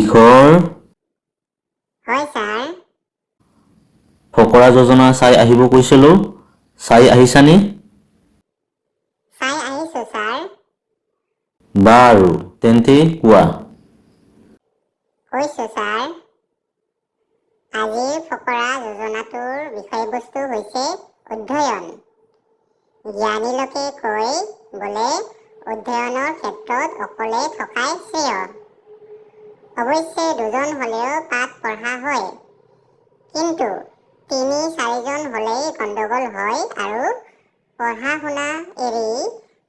তীখৰ হয় ছাৰ। ফকৰা যোজনা চাই আহিব কৈছিলোঁ, চাই আহিছানে? চাই আহিছোঁ ছাৰ। বাৰু তেন্তে কোৱা। কৈছোঁ ছাৰ। আজিৰ ফকৰা যোজনাটোৰ বিষয়বস্তু হৈছে অধ্যয়ন। জ্ঞানী লোকে কয় বোলে অধ্যয়নৰ ক্ষেত্ৰত অকলে থকাই শ্ৰেয়। অৱশ্যে দুজন হ'লেও পাঠ পঢ়া হয়, কিন্তু ৩-৪জন হ'লেই গণ্ডগোল হয় আৰু পঢ়া শুনা এৰি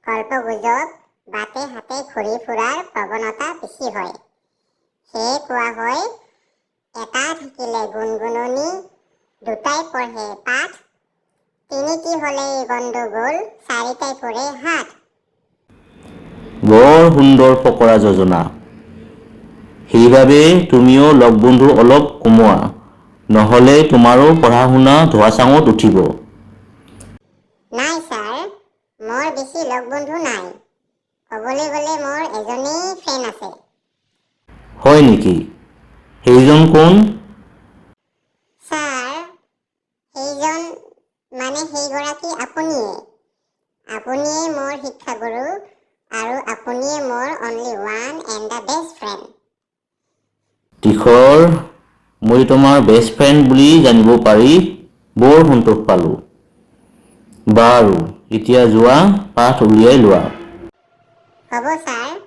কল্পগুজব বাটে হাতে ঘূৰি ফুৰাৰ প্ৰৱণতা বেছি হয়। সেয়ে কোৱা হয়, এটা থাকিলে গুণগুণনি, দুটাই পঢ়ে পাঠ, তিনিটি হ'লেই গণ্ডগোল, চাৰিটাই পঢ়ে হাত। বৰ সুন্দৰ ফকৰা যোজনা। সেইবাবে তুমিও লগ বন্ধু অলপ কমোৱা, নহ'লে তোমাৰো পঢ়া শুনা ধোঁৱাচাঙত উঠিব। নাই ছাৰ, মোৰ বেছি লগ বন্ধু নাই। ক'বলৈ গ'লে মোৰ এজনেই ফ্ৰেণ্ড আছে। হয় নেকি? সেইজন কোন? ছাৰ, সেইগৰাকী আপুনিয়ে। আপুনিয়ে মোৰ শিক্ষাগুৰু আৰু আপুনিয়ে মোৰ only one and the best friend. তীখৰ, মই তোমাৰ বেষ্ট ফ্ৰেণ্ড বুলি জানিব পাৰি বৰ সন্তোষ পালোঁ। বাৰু এতিয়া যোৱা, পাঠ উলিয়াই লোৱা। হ'ব ছাৰ।